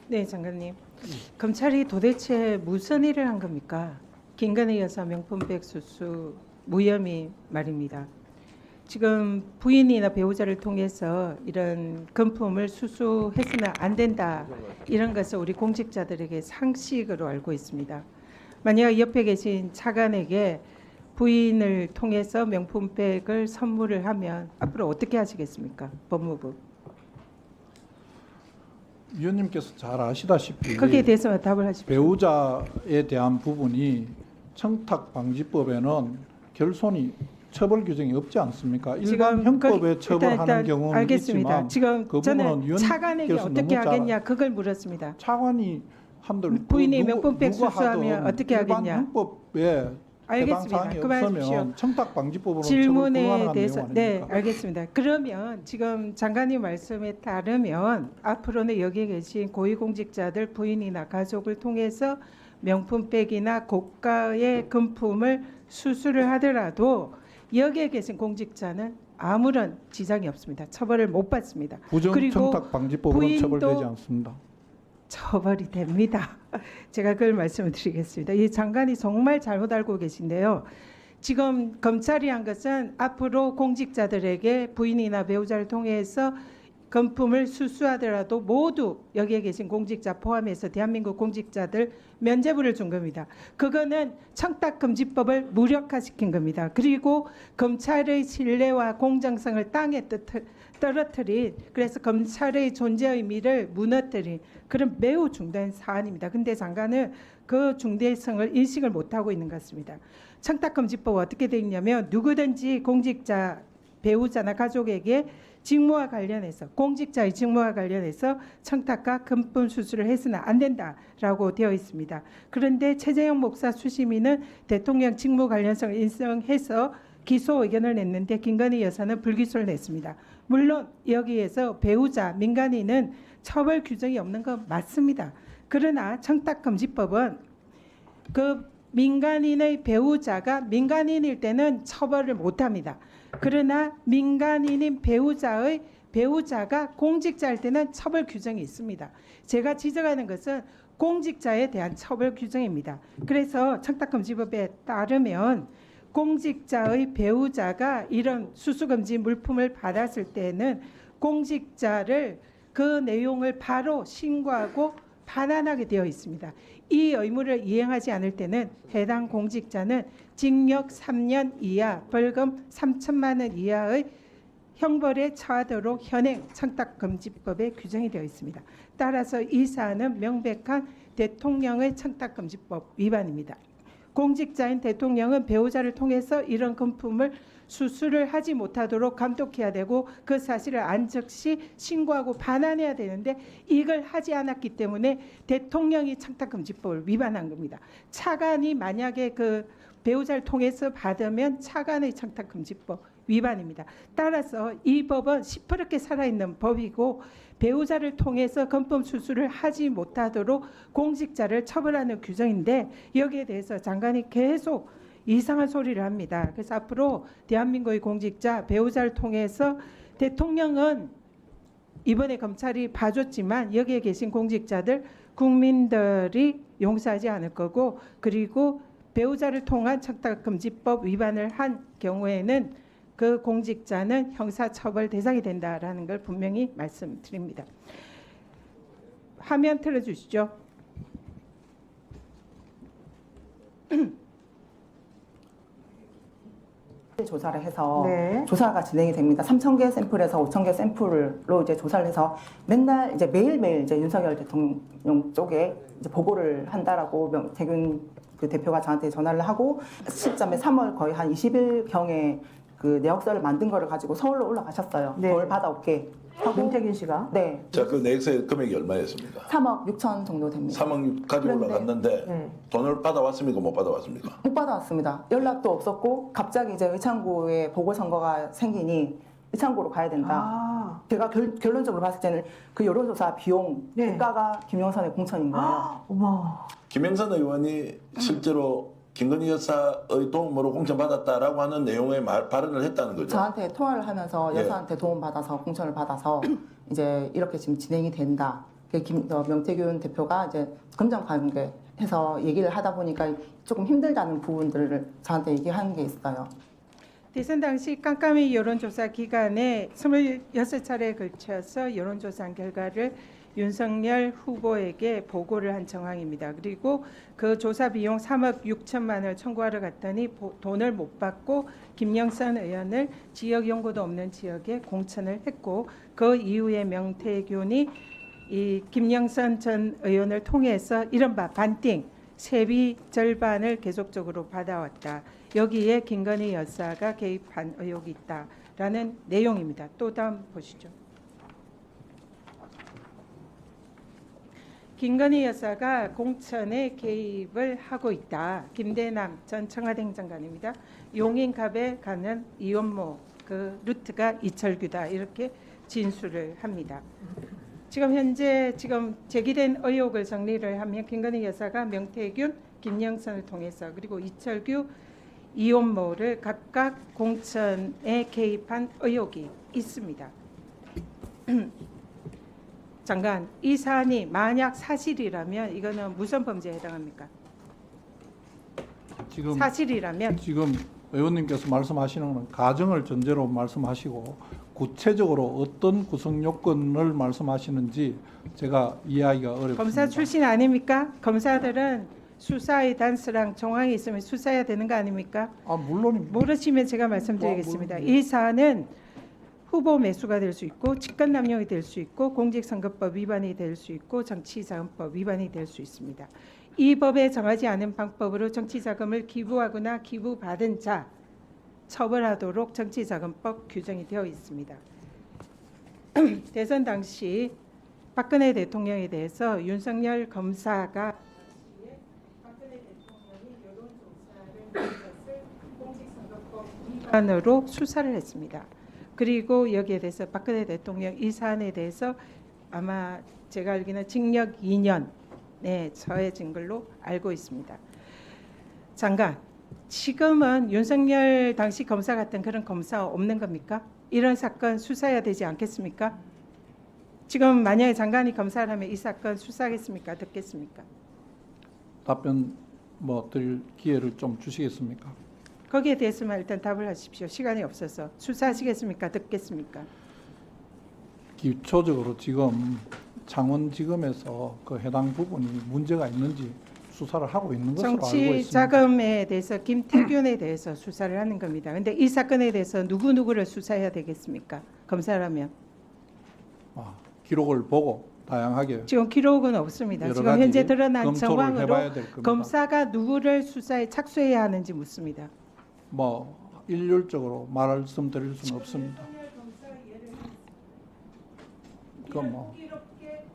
네, 장관님. 검찰이 도대체 무슨 일을 한 겁니까? 김건희 여사 명품백 수수 무혐의 말입니다. 지금 부인이나 배우자를 통해서 이런 금품을 수수해서는 안 된다. 이런 것을 우리 공직자들에게 상식으로 알고 있습니다. 만약 옆에 계신 차관에게 부인을 통해서 명품백을 선물을 하면 앞으로 어떻게 하시겠습니까? 법무부. 위원님께서 잘 아시다시피 거기에 대해서 답을 하십시오. 배우자에 대한 부분이 청탁방지법에는 결손이 처벌 규정이 없지 않습니까? 일반 형법에 처벌하는 경우는 알겠습니다. 있지만 지금 그 저는 부분은 차관에게 위원님께서 어떻게 너무 잘 하겠냐 그걸 물었습니다. 차관이 한들 부인이 명품백 수수하면 어떻게 일반 하겠냐. 형법에 해당 알겠습니다. 사항이 그만하십시오. 없으면 청탁방지법으로 처벌 질문에 불가능한 대해서 내용 네, 아닙니까? 알겠습니다. 그러면 지금 장관님 말씀에 따르면 앞으로는 여기에 계신 고위공직자들 부인이나 가족을 통해서 명품백이나 고가의 금품을 수수를 하더라도 여기에 계신 공직자는 아무런 지장이 없습니다. 처벌을 못 받습니다. 부정 그리고 청탁방지법으로 부인도 처벌되지 않습니다. 처벌이 됩니다. 제가 그걸 말씀을 드리겠습니다. 이 장관이 정말 잘못 알고 계신데요. 지금 검찰이 한 것은 앞으로 공직자들에게 부인이나 배우자를 통해서 금품을 수수하더라도 모두 여기에 계신 공직자 포함해서 대한민국 공직자들 면죄부를 준 겁니다. 그거는 청탁금지법을 무력화시킨 겁니다. 그리고 검찰의 신뢰와 공정성을 땅에 떨어뜨린, 그래서 검찰의 존재 의미를 무너뜨린 그런 매우 중대한 사안입니다. 근데 장관은 그 중대성을 인식을 못하고 있는 것 같습니다. 청탁금지법 어떻게 되어 있냐면 누구든지 공직자, 배우자나 가족에게 직무와 관련해서 공직자의 직무와 관련해서 청탁과 금품 수수를 해서는 안 된다라고 되어 있습니다. 그런데 최재형 목사 수심위는 대통령 직무 관련성을 인정해서 기소 의견을 냈는데 김건희 여사는 불기소를 냈습니다. 물론 여기에서 배우자, 민간인은 처벌 규정이 없는 건 맞습니다. 그러나 청탁금지법은 그 민간인의 배우자가 민간인일 때는 처벌을 못합니다. 그러나 민간인인 배우자가 공직자일 때는 처벌 규정이 있습니다. 제가 지적하는 것은 공직자에 대한 처벌 규정입니다. 그래서 청탁금지법에 따르면 공직자의 배우자가 이런 수수금지 물품을 받았을 때는 공직자를 그 내용을 바로 신고하고 반환하게 되어 있습니다. 이 의무를 이행하지 않을 때는 해당 공직자는 징역 3년 이하, 벌금 3천만 원 이하의 형벌에 처하도록 현행 청탁금지법에 규정이 되어 있습니다. 따라서 이 사안은 명백한 대통령의 청탁금지법 위반입니다. 공직자인 대통령은 배우자를 통해서 이런 금품을 수수를 하지 못하도록 감독해야 되고 그 사실을 안즉시 신고하고 반환해야 되는데 이걸 하지 않았기 때문에 대통령이 청탁금지법을 위반한 겁니다. 차관이 만약에 그 배우자를 통해서 받으면 차관의 청탁금지법 위반입니다. 따라서 이 법은 시퍼렇게 살아있는 법이고 배우자를 통해서 금품 수수를 하지 못하도록 공직자를 처벌하는 규정인데 여기에 대해서 장관이 계속 이상한 소리를 합니다. 그래서 앞으로 대한민국의 공직자 배우자를 통해서 대통령은 이번에 검찰이 봐줬지만 여기에 계신 공직자들 국민들이 용서하지 않을 거고 그리고 배우자를 통한 청탁금지법 위반을 한 경우에는 그 공직자는 형사처벌 대상이 된다라는 걸 분명히 말씀드립니다. 화면 틀어주시죠. 조사를 해서 네. 조사가 진행이 됩니다. 3,000개 샘플에서 5,000개 샘플로 이제 조사를 해서 맨날 이제 매일매일 이제 윤석열 대통령 쪽에 이제 보고를 한다라고 태균 그 대표가 저한테 전화를 하고 시점에 3월 거의 한 20일경에 그 내역서를 만든 거를 가지고 서울로 올라가셨어요. 네. 뭘 받아올게 하고. 윤태균 씨가? 네. 자, 그 내역서의 금액이 얼마였습니까? 3억 6천 정도 됩니다. 3억 가지고 그런데- 올라갔는데 네. 돈을 받아왔습니까? 못 받아왔습니까? 못 받아왔습니다. 연락도 없었고 갑자기 이제 의창구에 보궐선거가 생기니 의창구로 가야 된다. 아, 제가 결론적으로 봤을 때는 그 여론조사 비용 네. 대가가 김영선의 공천인 거예요. 어머. 김영선 의원이 실제로 김건희 여사의 도움으로 공천받았다라고 하는 내용의 발언을 했다는 거죠. 저한테 통화를 하면서 예. 여사한테 도움받아서 공천을 받아서 이제 이렇게 지금 진행이 된다. 명태균 대표가 이제 검정 관계해서 얘기를 하다 보니까 조금 힘들다는 부분들을 저한테 얘기하는 게 있어요. 대선 당시 깜깜이 여론조사 기간에 26차례에 걸쳐서 여론조사 결과를 윤석열 후보에게 보고를 한 정황입니다. 그리고 그 조사 비용 3억 6천만 원을 청구하러 갔더니 돈을 못 받고 김영선 의원을 지역 연고도 없는 지역에 공천을 했고 그 이후에 명태균이 이 김영선 전 의원을 통해서 이른바 반띵 세비 절반을 계속적으로 받아왔다. 여기에 김건희 여사가 개입한 의혹이 있다라는 내용입니다. 또 다음 보시죠. 김건희 여사가 공천에 개입을 하고 있다. 김대남 전 청와대 행정관입니다. 용인갑에 가는 이원모 그 루트가 이철규다 이렇게 진술을 합니다. 지금 현재 제기된 의혹을 정리를 하면 김건희 여사가 명태균, 김영선을 통해서 그리고 이철규, 이원모를 각각 공천에 개입한 의혹이 있습니다. 장관, 이 사안이 만약 사실이라면 이거는 무슨 범죄에 해당합니까? 지금 사실이라면 의원님께서 말씀하시는 건 가정을 전제로 말씀하시고 구체적으로 어떤 구성 요건을 말씀하시는지 제가 이해하기가 어렵습니다. 검사 출신 아닙니까? 검사들은 수사의 단서랑 정황이 있으면 수사해야 되는 거 아닙니까? 아 물론입니다. 모르시면 제가 말씀드리겠습니다. 물론. 이 사안은 후보 매수가 될 수 있고 직권 남용이 될 수 있고 공직선거법 위반이 될 수 있고 정치자금법 위반이 될 수 있습니다. 이 법에 정하지 않은 방법으로 정치자금을 기부하거나 기부받은 자 처벌하도록 정치자금법 규정이 되어 있습니다. 대선 당시 박근혜 대통령에 대해서 윤석열 검사가 박근혜 대통령이 여론조사를 한 것을 공직선거법 위반으로 수사를 했습니다. 그리고 여기에 대해서 박근혜 대통령 이 사안에 대해서 아마 제가 알기는 징역 2년에 처해진 걸로 알고 있습니다. 장관, 지금은 윤석열 당시 검사 같은 그런 검사 없는 겁니까? 이런 사건 수사해야 되지 않겠습니까? 지금 만약에 장관이 검사를 하면 이 사건 수사하겠습니까? 듣겠습니까? 답변 드릴 기회를 좀 주시겠습니까? 거기에 대해서만 일단 답을 하십시오. 시간이 없어서 수사하시겠습니까? 듣겠습니까? 기초적으로 지금 창원지검에서 그 해당 부분이 문제가 있는지 수사를 하고 있는 것으로 알고 정치 있습니다. 자금에 대해서 김태균에 대해서 수사를 하는 겁니다. 그런데 이 사건에 대해서 누구를 수사해야 되겠습니까? 검사라면. 기록을 보고 다양하게 지금 기록은 없습니다. 여러 지금 가지 현재 드러난 검토를 정황으로 해봐야 될 겁니다. 검사가 누구를 수사에 착수해야 하는지 묻습니다. 일률적으로 말씀드릴 수는 없습니다. 그건 이렇게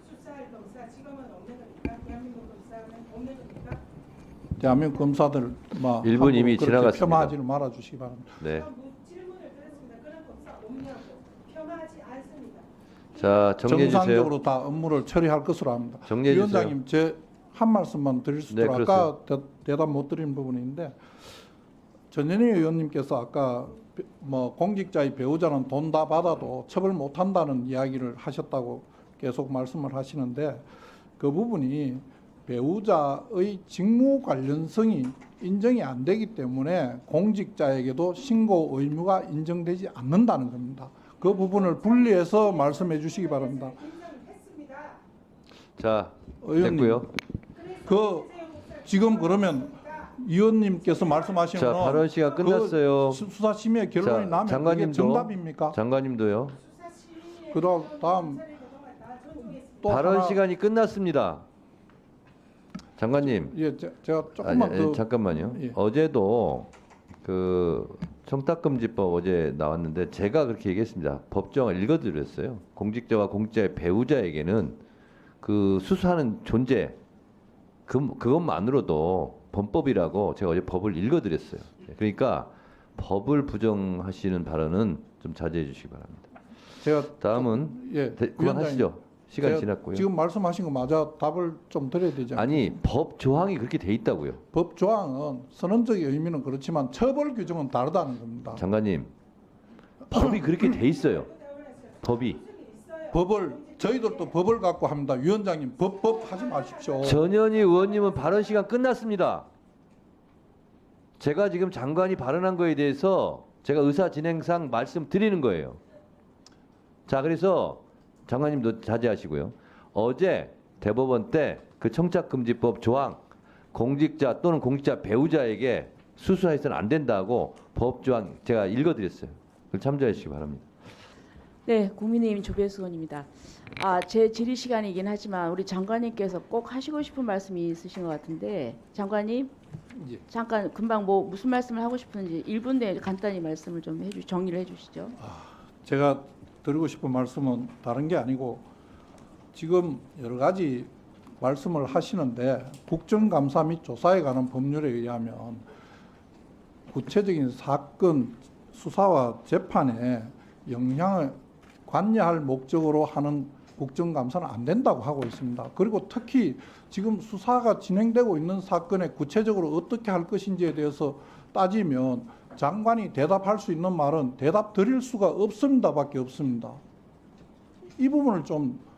수사할 검사 지금은 없는 겁니까? 대한민국 검사는 없는 겁니까? 대한민국 검사들 1분 이미 그렇게 지나갔습니다. 폄하하지는 말아주시기 바랍니다. 네. 질문을 드렸습니다. 그런 검사 없냐고. 폄하하지 않습니다. 자, 정리해 주세요. 정상적으로 다 업무를 처리할 것으로 합니다. 정리해 주세요. 위원장님, 제 한 말씀만 드릴 수 네, 있도록 아까 대답 못 드린 부분인데 전현희 의원님께서 아까 공직자의 배우자는 돈 다 받아도 처벌 못 한다는 이야기를 하셨다고 계속 말씀을 하시는데 그 부분이 배우자의 직무 관련성이 인정이 안 되기 때문에 공직자에게도 신고 의무가 인정되지 않는다는 겁니다. 그 부분을 분리해서 말씀해 주시기 바랍니다. 자, 의원님, 됐고요. 지금 그러면 의원님께서 말씀하신 자, 거는 발언 시간 끝났어요. 수사 심의 결론이 자, 나면 그게 장관님도. 정답입니까? 장관님도요. 다음 또 발언 하나, 시간이 끝났습니다. 장관님. 제가 조금만 더 잠깐만요. 예. 어제도 그 청탁금지법 어제 나왔는데 제가 그렇게 얘기했습니다. 법정을 읽어드렸어요. 공직자와 공직자의 배우자에게는 그 수사하는 존재 그것만으로도 범법이라고 제가 어제 법을 읽어드렸어요. 그러니까 법을 부정하시는 발언은 좀 자제해 주시기 바랍니다. 제가 다음은 그만하시죠. 시간 제가 지났고요. 지금 말씀하신 거 맞아 답을 좀 드려야 되지 않습니까? 아니 법 조항이 그렇게 돼 있다고요. 법 조항은 선언적인 의미는 그렇지만 처벌 규정은 다르다는 겁니다. 장관님 법이 그렇게 돼 있어요. 법이 법을 저희들도 법을 갖고 합니다. 위원장님 법 하지 마십시오. 전현희 의원님은 발언 시간 끝났습니다. 제가 지금 장관이 발언한 거에 대해서 제가 의사 진행상 말씀드리는 거예요. 자, 그래서 장관님도 자제하시고요. 어제 대법원 때 그 청탁금지법 조항 공직자 또는 공직자 배우자에게 수수해서는 안 된다고 법 조항 제가 읽어드렸어요. 그걸 참조해 주시기 바랍니다. 네, 국민의힘 조배수 의원입니다. 제 질의 시간이긴 하지만 우리 장관님께서 꼭 하시고 싶은 말씀이 있으신 것 같은데 장관님 예. 잠깐 금방 뭐 무슨 말씀을 하고 싶은지 1분 내에 간단히 말씀을 좀 정리를 해주시죠. 제가 드리고 싶은 말씀은 다른 게 아니고 지금 여러 가지 말씀을 하시는데 국정감사 및 조사에 관한 법률에 의하면 구체적인 사건 수사와 재판에 영향을 관여할 목적으로 하는 국정감사는 안 된다고 하고 있습니다. 그리고 특히 지금 수사가 진행되고 있는 사건에 구체적으로 어떻게 할 것인지에 대해서 따지면 장관이 대답할 수 있는 말은 대답 드릴 수가 없습니다밖에 없습니다. 이 부분을 좀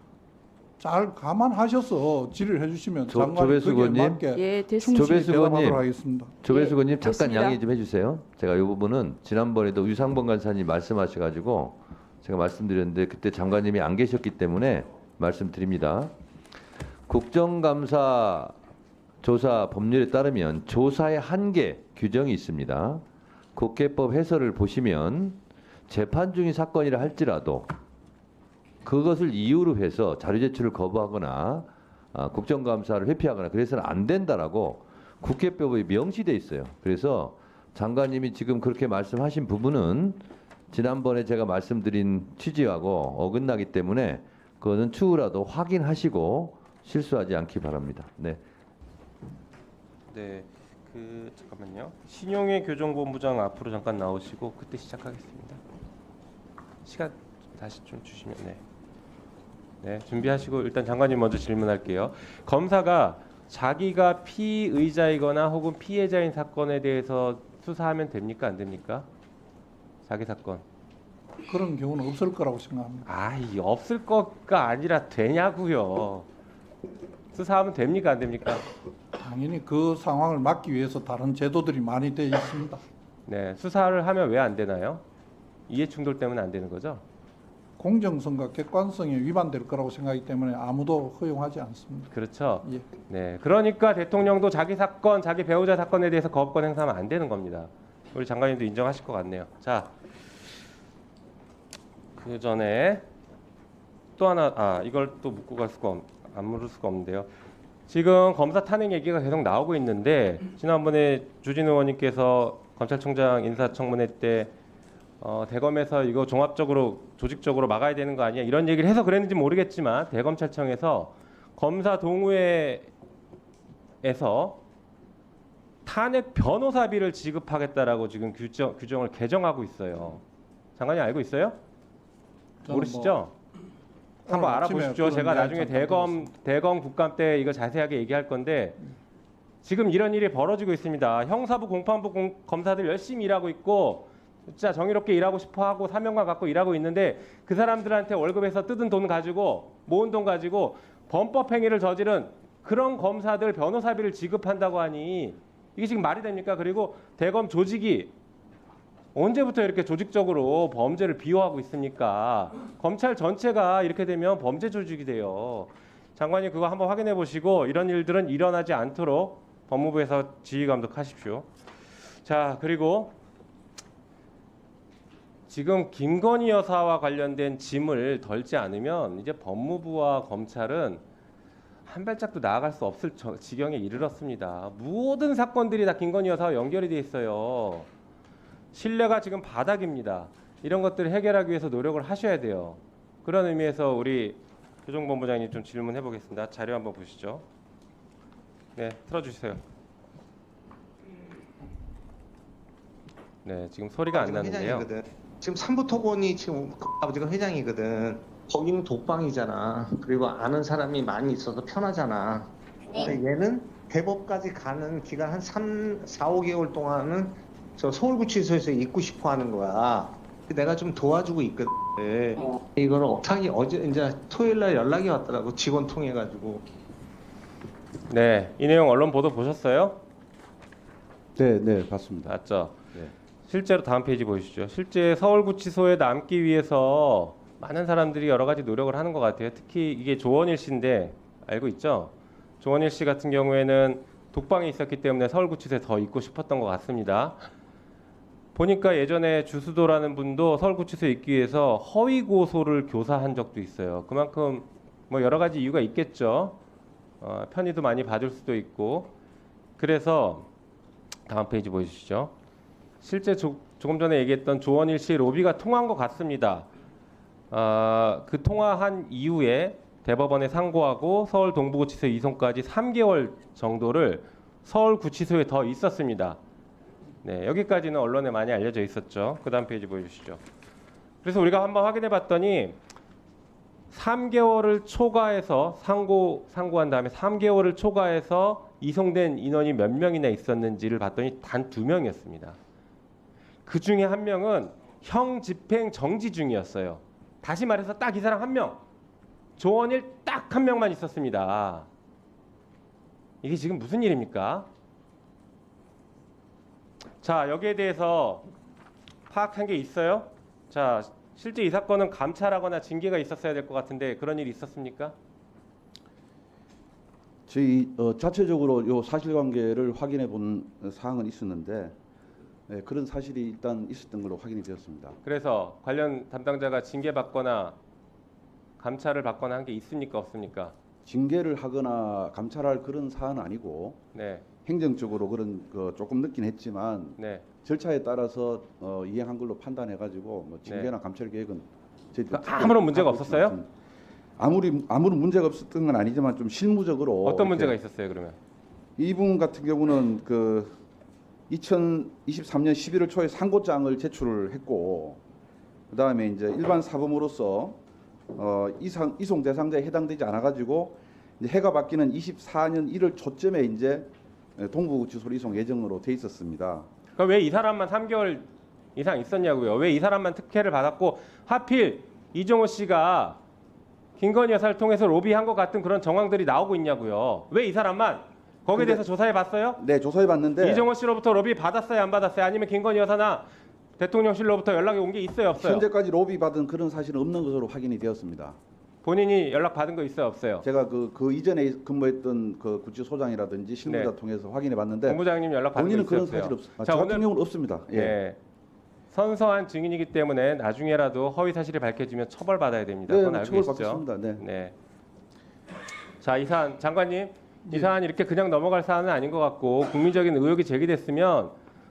잘 감안하셔서 질의를 해주시면 장관이 조배수 거기에 의원님. 맞게 예, 됐습니다. 충실히 조배수 의원님. 대답하도록 하겠습니다. 조배수 의원님 예, 잠깐 됐습니다. 양해 좀 해주세요. 제가 이 부분은 지난번에도 유상범 간사님 말씀하셔가지고 제가 말씀드렸는데 그때 장관님이 안 계셨기 때문에 말씀드립니다. 국정감사 조사 법률에 따르면 조사의 한계 규정이 있습니다. 국회법 해설을 보시면 재판 중인 사건이라 할지라도 그것을 이유로 해서 자료 제출을 거부하거나 국정감사를 회피하거나 그래서는 안 된다라고 국회법에 명시돼 있어요. 그래서 장관님이 지금 그렇게 말씀하신 부분은 지난번에 제가 말씀드린 취지하고 어긋나기 때문에 그거는 추후라도 확인하시고 실수하지 않기 바랍니다. 네. 네, 잠깐만요. 신용회 교정본부장 앞으로 잠깐 나오시고 그때 시작하겠습니다. 시간 다시 좀 주시면 네, 준비하시고 일단 장관님 먼저 질문할게요. 검사가 자기가 피의자이거나 혹은 피해자인 사건에 대해서 수사하면 됩니까, 안 됩니까? 자기 사건. 그런 경우는 없을 거라고 생각합니다. 이 없을 거가 아니라 되냐고요. 수사하면 됩니까, 안 됩니까? 당연히 그 상황을 막기 위해서 다른 제도들이 많이 되어 있습니다. 네, 수사를 하면 왜 안 되나요? 이해 충돌 때문에 안 되는 거죠? 공정성과 객관성에 위반될 거라고 생각하기 때문에 아무도 허용하지 않습니다. 그렇죠. 예. 네, 그러니까 대통령도 자기 사건, 자기 배우자 사건에 대해서 거부권 행사하면 안 되는 겁니다. 우리 장관님도 인정하실 것 같네요. 자, 그 전에 또 하나, 이걸 또 묻고 갈 수가 안 물을 수가 없는데요. 지금 검사 탄핵 얘기가 계속 나오고 있는데 지난번에 주진 의원님께서 검찰총장 인사청문회 때 대검에서 이거 종합적으로 조직적으로 막아야 되는 거 아니야 이런 얘기를 해서 그랬는지 모르겠지만 대검찰청에서 검사 동호회에서 탄핵 변호사비를 지급하겠다라고 지금 규정을 개정하고 있어요. 장관님 알고 있어요? 저는 모르시죠? 한번 오늘 아침에 알아보십시오. 그런 제가 이야기 나중에 잠깐 대검 국감 때 이거 자세하게 얘기할 건데 지금 이런 일이 벌어지고 있습니다. 형사부 공판부 검사들 열심히 일하고 있고 진짜 정의롭게 일하고 싶어하고 사명감 갖고 일하고 있는데 그 사람들한테 월급에서 뜯은 돈 가지고 모은 돈 가지고 범법 행위를 저지른 그런 검사들 변호사비를 지급한다고 하니 이게 지금 말이 됩니까? 그리고 대검 조직이 언제부터 이렇게 조직적으로 범죄를 비호하고 있습니까? 검찰 전체가 이렇게 되면 범죄 조직이 돼요. 장관님 그거 한번 확인해 보시고 이런 일들은 일어나지 않도록 법무부에서 지휘 감독하십시오. 자, 그리고 지금 김건희 여사와 관련된 짐을 덜지 않으면 이제 법무부와 검찰은 한 발짝도 나아갈 수 없을 지경에 이르렀습니다. 모든 사건들이 다 김건희 여사와 연결이 돼 있어요. 신뢰가 지금 바닥입니다. 이런 것들을 해결하기 위해서 노력을 하셔야 돼요. 그런 의미에서 우리 교정본부장님 좀 질문해 보겠습니다. 자료 한번 보시죠. 네, 틀어주세요. 네, 지금 소리가 안 나는데요. 회장이거든. 지금 삼부토건이 지금 그 아버지가 회장이거든. 거기는 독방이잖아. 그리고 아는 사람이 많이 있어서 편하잖아. 근데 얘는 대법까지 가는 기간 한 4, 5개월 동안은 저 서울구치소에서 있고 싶어 하는 거야. 내가 좀 도와주고 있거든. 이거를 어떻게 어제 이제 토요일 날 연락이 왔더라고. 직원 통해 가지고. 네, 이 내용 언론 보도 보셨어요? 네, 네, 봤습니다. 맞죠? 네. 실제로 다음 페이지 보시죠. 실제 서울구치소에 남기 위해서 많은 사람들이 여러 가지 노력을 하는 것 같아요. 특히 이게 조원일 씨인데 알고 있죠? 조원일 씨 같은 경우에는 독방에 있었기 때문에 서울구치소에 더 있고 싶었던 것 같습니다. 보니까 예전에 주수도라는 분도 서울구치소에 있기 위해서 허위 고소를 교사한 적도 있어요. 그만큼 뭐 여러 가지 이유가 있겠죠. 편의도 많이 받을 수도 있고. 그래서 다음 페이지 보여주시죠. 실제 조금 전에 얘기했던 조원일 씨 로비가 통한 것 같습니다. 그 통화한 이후에 대법원에 상고하고 서울 동부구치소 이송까지 3개월 정도를 서울구치소에 더 있었습니다. 네, 여기까지는 언론에 많이 알려져 있었죠. 그 다음 페이지 보여주시죠. 그래서 우리가 한번 확인해 봤더니 3개월을 초과해서 상고한 다음에 3개월을 초과해서 이송된 인원이 몇 명이나 있었는지를 봤더니 단 2명이었습니다. 그 중에 한 명은 형 집행 정지 중이었어요. 다시 말해서 딱 이 사람 한 명, 조원일 딱 한 명만 있었습니다. 이게 지금 무슨 일입니까? 자, 여기에 대해서 파악한 게 있어요? 자, 실제 이 사건은 감찰하거나 징계가 있었어야 될 것 같은데 그런 일이 있었습니까? 저희 자체적으로 요 사실관계를 확인해 본 사항은 있었는데 네, 그런 사실이 일단 있었던 걸로 확인이 되었습니다. 그래서 관련 담당자가 징계받거나 감찰을 받거나 한 게 있습니까? 없습니까? 징계를 하거나 감찰할 그런 사안은 아니고 네, 행정적으로 그런 조금 늦긴 했지만 네. 절차에 따라서 이행한 걸로 판단해가지고 뭐 징계나 감찰 계획은 저희도 아무런 문제가 없었어요? 아무런 문제가 없었던 건 아니지만 좀 실무적으로 어떤 문제가 이렇게 있었어요, 그러면? 이분 같은 경우는 그 2023년 11월 초에 상고장을 제출을 했고 그다음에 이제 일반 사범으로서 이송 대상자에 해당되지 않아 가지고 이제 해가 바뀌는 24년 1월 초쯤에 이제 동부구치소로 이송 예정으로 돼 있었습니다. 그러니까 왜 이 사람만 3개월 이상 있었냐고요? 왜 이 사람만 특혜를 받았고 하필 이종호 씨가 김건희 여사를 통해서 로비한 것 같은 그런 정황들이 나오고 있냐고요? 왜 이 사람만? 거기에 대해서 조사해 봤어요? 네, 조사해 봤는데 이종호 씨로부터 로비 받았어요, 안 받았어요? 아니면 김건희 여사나 대통령실로부터 연락이 온 게 있어요, 없어요? 현재까지 로비 받은 그런 사실은 없는 것으로 확인이 되었습니다. 본인이 연락 받은 거 있어요, 없어요? 제가 그 이전에 근무했던 그 구치소장이라든지 실무자 네. 통해서 확인해 봤는데 본부장님 연락 받은 거 본인은 있어요, 그런 없어요? 사실 없습니다. 자, 저 오늘 같은 경우는 없습니다. 예. 네. 선서한 증인이기 때문에 나중에라도 허위 사실이 밝혀지면 처벌받아야 됩니다. 네, 그건 알고 계시죠? 처벌받겠습니다. 네. 네. 자, 이 사안 장관님, 이 사안 이렇게 그냥 넘어갈 사안은 아닌 것 같고 국민적인 의혹이 제기됐으면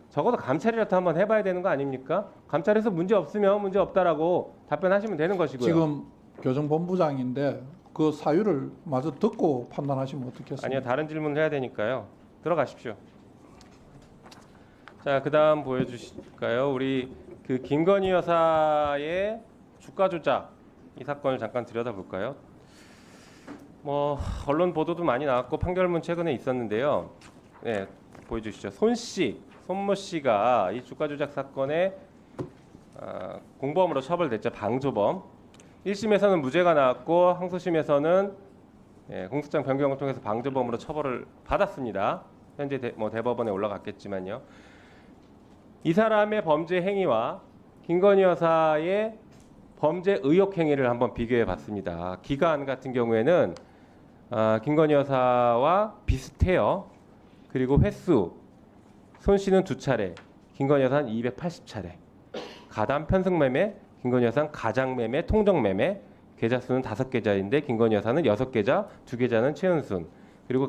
적어도 감찰이라도 한번 해봐야 되는 거 아닙니까? 감찰해서 문제 없으면 문제 없다라고 답변하시면 되는 것이고요. 지금 교정본부장인데 그 사유를 마저 듣고 판단하시면 어떻겠습니까? 아니요, 다른 질문을 해야 되니까요. 들어가십시오. 자, 그다음 보여주실까요? 우리 그 김건희 여사의 주가 조작 이 사건을 잠깐 들여다볼까요? 뭐 언론 보도도 많이 나왔고 판결문 최근에 있었는데요. 네, 보여주시죠. 손모 씨가 이 주가 조작 사건에 공범으로 처벌됐죠. 방조범. 1심에서는 무죄가 나왔고 항소심에서는 공소장 변경을 통해서 방조범으로 처벌을 받았습니다. 현재 대법원에 올라갔겠지만요. 이 사람의 범죄 행위와 김건희 여사의 범죄 의혹 행위를 한번 비교해 봤습니다. 기간 같은 경우에는 김건희 여사와 비슷해요. 그리고 횟수 손 씨는 2차례, 김건희 여사는 280차례. 가담 편승매매, 김건희 여사는 가장매매, 통정매매. 계좌 수는 5계좌인데 김건희 여사는 6계좌, 2계좌는 최은순. 그리고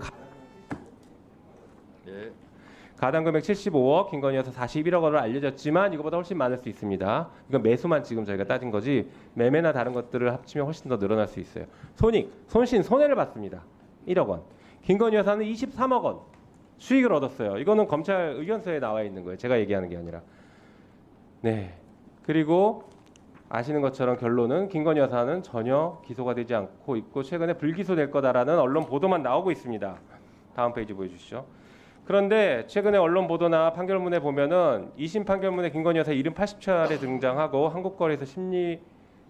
가담 금액 75억, 김건희 여사 41억 원으로 알려졌지만 이거보다 훨씬 많을 수 있습니다. 이건 매수만 지금 저희가 따진 거지 매매나 다른 것들을 합치면 훨씬 더 늘어날 수 있어요. 손씨는 손해를 봤습니다. 1억 원. 김건희 여사는 23억 원 수익을 얻었어요. 이거는 검찰 의견서에 나와 있는 거예요. 제가 얘기하는 게 아니라. 네. 그리고 아시는 것처럼 결론은 김건희 여사는 전혀 기소가 되지 않고 있고 최근에 불기소될 거다라는 언론 보도만 나오고 있습니다. 다음 페이지 보여주시죠. 그런데 최근에 언론 보도나 판결문에 보면은 2심 판결문에 김건희 여사 이름 80차례 등장하고 한국거래소 심리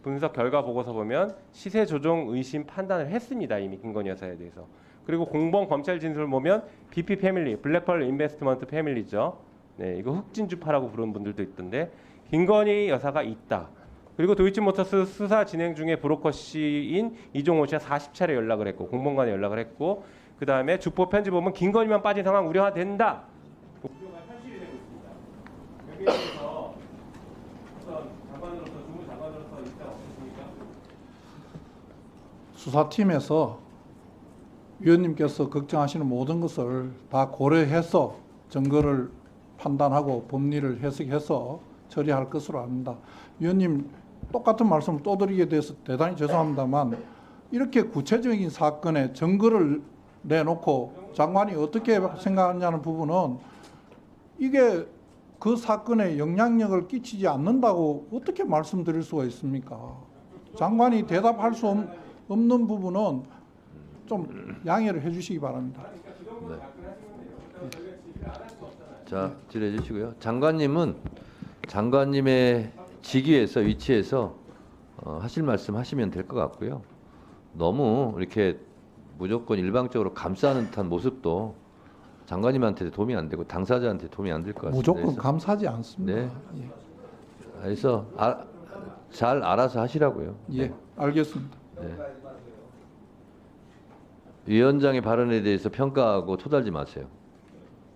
분석 결과 보고서 보면 시세 조정 의심 판단을 했습니다. 이미 김건희 여사에 대해서. 그리고 공범 검찰 진술을 보면 BP 패밀리, 블랙펄 인베스트먼트 패밀리죠. 네, 이거 흑진주파라고 부르는 분들도 있던데 김건희 여사가 있다. 그리고 도이치모터스 수사 진행 중에 브로커 씨인 이종호 씨가 40차례 연락을 했고 공범간에 연락을 했고 그 다음에 주포 편지 보면 김건희만 빠진 상황 우려된다. 우려가 현실이 되고 있습니다. 여기에 대해서 어떤 장관으로서 주무 장관으로서 입장 없으십니까? 수사팀에서 위원님께서 걱정하시는 모든 것을 다 고려해서 증거를 판단하고 법리를 해석해서 처리할 것으로 압니다. 위원님 똑같은 말씀을 또 드리게 돼서 대단히 죄송합니다만 이렇게 구체적인 사건에 증거를 내놓고 장관이 어떻게 생각하냐는 부분은 이게 그 사건에 영향력을 끼치지 않는다고 어떻게 말씀드릴 수가 있습니까? 장관이 대답할 수 없는 부분은 좀 양해를 해주시기 바랍니다. 네. 자, 질의해 주시고요. 장관님은 장관님의 직위에서 위치에서 하실 말씀 하시면 될 것 같고요. 너무 이렇게 무조건 일방적으로 감싸는 듯한 모습도 장관님한테 도움이 안 되고 당사자한테 도움이 안 될 것 같습니다. 무조건 그래서, 감사하지 않습니다. 네. 예, 그래서 잘 알아서 하시라고요. 예, 알겠습니다. 네. 위원장의 발언에 대해서 평가하고 토달지 마세요.